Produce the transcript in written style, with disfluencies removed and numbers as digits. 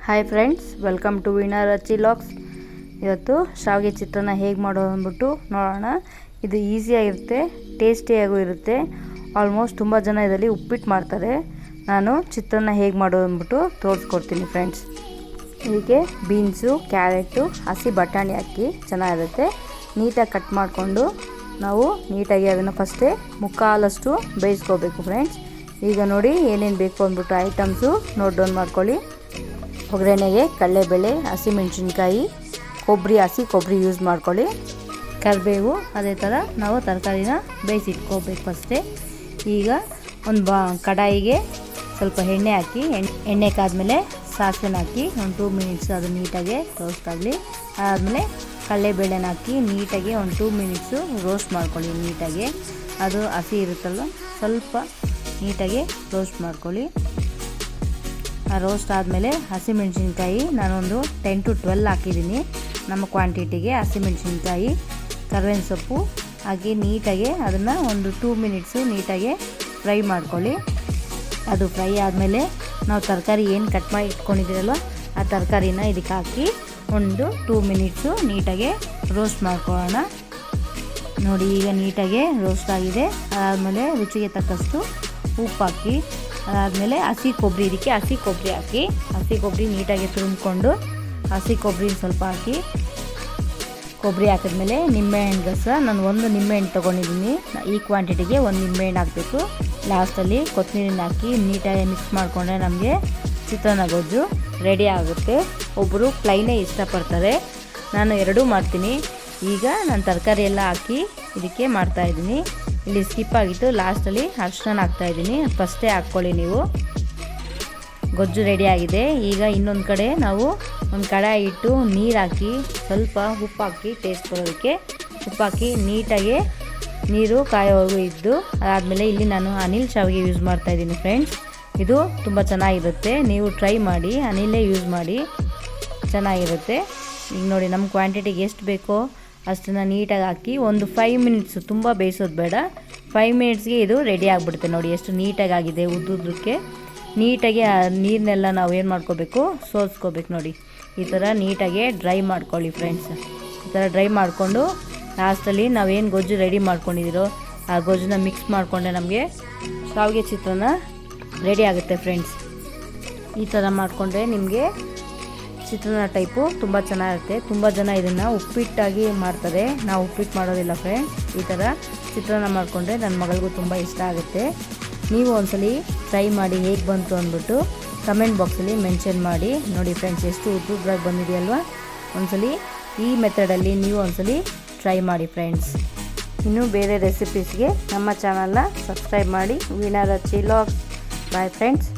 Hi friends, welcome to Veena Ruchi logs. ಇವತ್ತು ಶಾವಿಗೆ ಚಿತ್ರಾನ್ನ ಹೇಗೆ ಮಾಡೋದು ಅಂದ್ಬಿಟ್ಟು ನೋಡೋಣ. ಇದು ಈಸಿಯಾಗಿರುತ್ತೆ, ಟೇಸ್ಟಿಯಾಗೂ ಇರುತ್ತೆ. ಆಲ್ಮೋಸ್ಟ್ ತುಂಬ ಜನ ಇದರಲ್ಲಿ ಉಪ್ಪಿಟ್ಟು ಮಾಡ್ತಾರೆ. ನಾನು ಚಿತ್ರಾನ್ನ ಹೇಗೆ ಮಾಡೋದು ಅಂದ್ಬಿಟ್ಟು ತೋರಿಸ್ಕೊಡ್ತೀನಿ ಫ್ರೆಂಡ್ಸ್. ಇದಕ್ಕೆ ಬೀನ್ಸು, ಕ್ಯಾರೆಟು, ಹಸಿ ಬಟಾಣಿ ಹಾಕಿ ಚೆನ್ನಾಗಿರುತ್ತೆ. ನೀಟಾಗಿ ಕಟ್ ಮಾಡಿಕೊಂಡು ನಾವು ನೀಟಾಗಿ ಅದನ್ನು ಫಸ್ಟೇ ಮುಕ್ಕಾಲಷ್ಟು ಬೇಯಿಸ್ಕೋಬೇಕು ಫ್ರೆಂಡ್ಸ್. ಈಗ ನೋಡಿ ಏನೇನು ಬೇಕು ಅಂದ್ಬಿಟ್ಟು ಐಟಮ್ಸು ನೋಟ್ ಡೌನ್ ಮಾಡ್ಕೊಳ್ಳಿ. ಒಗ್ಗರಣೆಗೆ ಕಡಲೆಬೇಳೆ, ಹಸಿಮೆಣಸಿನ್ಕಾಯಿ, ಹಸಿ ಕೊಬ್ಬರಿ ಯೂಸ್ ಮಾಡ್ಕೊಳ್ಳಿ. ಕರಿಬೇವು, ಅದೇ ಥರ ನಾವು ತರಕಾರಿನ ಬೇಯಿಸಿಟ್ಕೋಬೇಕು ಫಸ್ಟೇ. ಈಗ ಒಂದು ಕಡಾಯಿಗೆ ಸ್ವಲ್ಪ ಎಣ್ಣೆ ಹಾಕಿ, ಎಣ್ಣೆ ಕಾದ್ಮೇಲೆ ಸಾಸಿವೆನ ಹಾಕಿ ಒಂದು 2 ಮಿನಿಟ್ಸ್ ಅದು ನೀಟಾಗಿ ರೋಸ್ಟ್ ಆಗಲಿ. ಆದಮೇಲೆ ಕಡಲೆಬೇಳೆನ ಹಾಕಿ ನೀಟಾಗಿ ಒಂದು 2 ಮಿನಿಟ್ಸು ರೋಸ್ಟ್ ಮಾಡ್ಕೊಳ್ಳಿ. ನೀಟಾಗಿ ಅದು ಹಸಿ ಇರುತ್ತಲ್ವ, ಸ್ವಲ್ಪ ನೀಟಾಗಿ ರೋಸ್ಟ್ ಮಾಡ್ಕೊಳ್ಳಿ. ರೋಸ್ಟ್ ಆದಮೇಲೆ ಹಸಿಮೆಣಸಿನ್ಕಾಯಿ ನಾನೊಂದು 10 to 12 ಹಾಕಿದ್ದೀನಿ ನಮ್ಮ ಕ್ವಾಂಟಿಟಿಗೆ. ಹಸಿಮೆಣಸಿನ್ಕಾಯಿ, ಕರಿಬೇವಿನ ಸೊಪ್ಪು ಹಾಕಿ ನೀಟಾಗಿ ಅದನ್ನು ಒಂದು 2 ಮಿನಿಟ್ಸು ನೀಟಾಗಿ ಫ್ರೈ ಮಾಡ್ಕೊಳ್ಳಿ. ಅದು ಫ್ರೈ ಆದಮೇಲೆ ನಾವು ತರಕಾರಿ ಏನು ಕಟ್ ಮಾಡಿ ಇಟ್ಕೊಂಡಿದ್ದೀರಲ್ವ ಆ ತರಕಾರಿನ ಇದಕ್ಕೆ ಹಾಕಿ ಒಂದು 2 ಮಿನಿಟ್ಸು ನೀಟಾಗಿ ರೋಸ್ಟ್ ಮಾಡ್ಕೊಳ್ಳೋಣ. ನೋಡಿ ಈಗ ನೀಟಾಗಿ ರೋಸ್ಟ್ ಆಗಿದೆ. ಅದಾದಮೇಲೆ ರುಚಿಗೆ ತಕ್ಕಷ್ಟು ಉಪ್ಪು ಹಾಕಿ, ಅದಾದಮೇಲೆ ಹಸಿ ಕೊಬ್ಬರಿ, ಇದಕ್ಕೆ ಹಸಿ ಕೊಬ್ಬರಿ ಹಾಕಿ, ಹಸಿ ಕೊಬ್ಬರಿ ನೀಟಾಗಿ ತುರಿದ್ಕೊಂಡು ಹಸಿ ಕೊಬ್ಬರಿ ಸ್ವಲ್ಪ ಹಾಕಿ, ಕೊಬ್ಬರಿ ಹಾಕಿದ್ಮೇಲೆ ನಿಂಬೆಹಣ್ಣು ರಸ, ನಾನು 1 ನಿಂಬೆಹಣ್ಣು ತೊಗೊಂಡಿದ್ದೀನಿ. ಈ ಕ್ವಾಂಟಿಟಿಗೆ 1 ನಿಂಬೆಹಣ್ಣು ಹಾಕಬೇಕು. ಲಾಸ್ಟಲ್ಲಿ ಕೊತ್ತಂಬರಿನ ಹಾಕಿ ನೀಟಾಗಿ ಮಿಕ್ಸ್ ಮಾಡಿಕೊಂಡ್ರೆ ನಮಗೆ ಚಿತ್ರಾನ್ನ ಗೊಜ್ಜು ರೆಡಿ ಆಗುತ್ತೆ. ಒಬ್ಬರು ಪ್ಲೈನೇ ಇಷ್ಟಪಡ್ತಾರೆ, ನಾನು ಎರಡೂ ಮಾಡ್ತೀನಿ. ಈಗ ನಾನು ತರಕಾರಿ ಎಲ್ಲ ಹಾಕಿ ಇದಕ್ಕೆ ಮಾಡ್ತಾಯಿದ್ದೀನಿ. ಇಲ್ಲಿ ಸ್ಕಿಪ್ ಆಗಿತ್ತು, ಲಾಸ್ಟಲ್ಲಿ ಅರಿಶಿನ ಹಾಕ್ತಾಯಿದ್ದೀನಿ. ಫಸ್ಟೇ ಹಾಕ್ಕೊಳ್ಳಿ ನೀವು. ಗೊಜ್ಜು ರೆಡಿ ಆಗಿದೆ. ಈಗ ಇನ್ನೊಂದು ಕಡೆ ನಾವು ಒಂದು ಕಡಾಯಿ ಇಟ್ಟು ನೀರು ಹಾಕಿ ಸ್ವಲ್ಪ ಉಪ್ಪು ಹಾಕಿ, ಟೇಸ್ಟ್ ಬರೋದಕ್ಕೆ ಉಪ್ಪು ಹಾಕಿ ನೀಟಾಗಿ ನೀರು ಕಾಯೋವರೆಗೂ ಇದ್ದು, ಅದಾದಮೇಲೆ ಇಲ್ಲಿ ನಾನು ಅನಿಲ್ ಶಾವಿಗೆ ಯೂಸ್ ಮಾಡ್ತಾಯಿದ್ದೀನಿ ಫ್ರೆಂಡ್ಸ್. ಇದು ತುಂಬ ಚೆನ್ನಾಗಿರುತ್ತೆ, ನೀವು ಟ್ರೈ ಮಾಡಿ, ಅನಿಲೇ ಯೂಸ್ ಮಾಡಿ, ಚೆನ್ನಾಗಿರುತ್ತೆ. ಈಗ ನೋಡಿ ನಮ್ಮ ಕ್ವಾಂಟಿಟಿಗೆ ಎಷ್ಟು ಬೇಕೋ ಅಷ್ಟನ್ನು ನೀಟಾಗಿ ಹಾಕಿ ಒಂದು 5 ಮಿನಿಟ್ಸು, ತುಂಬ ಬೇಯಿಸೋದು ಬೇಡ, 5 ಮಿನಿಟ್ಸ್ಗೆ ಇದು ರೆಡಿ ಆಗಿಬಿಡುತ್ತೆ. ನೋಡಿ ಎಷ್ಟು ನೀಟಾಗಿ ಆಗಿದೆ. ಉದ್ದುದ್ದಕ್ಕೆ ನೀಟಾಗಿ ಆ ನೀರನ್ನೆಲ್ಲ ನಾವು ಏನು ಮಾಡ್ಕೋಬೇಕು, ಸೋಸ್ಕೋಬೇಕು. ನೋಡಿ ಈ ಥರ ನೀಟಾಗಿ ಡ್ರೈ ಮಾಡ್ಕೊಳ್ಳಿ ಫ್ರೆಂಡ್ಸ್. ಈ ಥರ ಡ್ರೈ ಮಾಡಿಕೊಂಡು ಲಾಸ್ಟಲ್ಲಿ ನಾವೇನು ಗೊಜ್ಜು ರೆಡಿ ಮಾಡ್ಕೊಂಡಿದ್ದೀರೋ ಆ ಗೊಜ್ಜನ್ನ ಮಿಕ್ಸ್ ಮಾಡಿಕೊಂಡ್ರೆ ನಮಗೆ ಶಾವಿಗೆ ಚಿತ್ರಾನ್ನ ರೆಡಿ ಆಗುತ್ತೆ ಫ್ರೆಂಡ್ಸ್. ಈ ಥರ ಮಾಡಿಕೊಂಡ್ರೆ ನಿಮಗೆ ಚಿತ್ರಾನ್ನ ಟೈಪು ತುಂಬ ಚೆನ್ನಾಗಿರುತ್ತೆ. ತುಂಬ ಜನ ಇದನ್ನು ಉಪ್ಪಿಟ್ಟಾಗಿ ಮಾಡ್ತಾರೆ, ನಾವು ಉಪ್ಪಿಟ್ಟು ಮಾಡೋದಿಲ್ಲ ಫ್ರೆಂಡ್ಸ್. ಈ ಥರ ಚಿತ್ರಾನ್ನ ಮಾಡಿಕೊಂಡ್ರೆ ನನ್ನ ಮಗಳಿಗೂ ತುಂಬ ಇಷ್ಟ ಆಗುತ್ತೆ. ನೀವು ಒಂದ್ಸಲಿ ಟ್ರೈ ಮಾಡಿ ಹೇಗೆ ಬಂತು ಅಂದ್ಬಿಟ್ಟು ಕಮೆಂಟ್ ಬಾಕ್ಸಲ್ಲಿ ಮೆನ್ಷನ್ ಮಾಡಿ. ನೋಡಿ ಫ್ರೆಂಡ್ಸ್ ಎಷ್ಟು ಉದ್ದುದ್ರಾಗಿ ಬಂದಿದೆಯಲ್ವ. ಒಂದ್ಸಲಿ ಈ ಮೆಥಡಲ್ಲಿ ನೀವು ಒಂದ್ಸಲಿ ಟ್ರೈ ಮಾಡಿ ಫ್ರೆಂಡ್ಸ್. ಇನ್ನೂ ಬೇರೆ ರೆಸಿಪೀಸ್ಗೆ ನಮ್ಮ ಚಾನಲ್ನ ಸಬ್ಸ್ಕ್ರೈಬ್ ಮಾಡಿ. Veena Ruchi logs. Bye friends.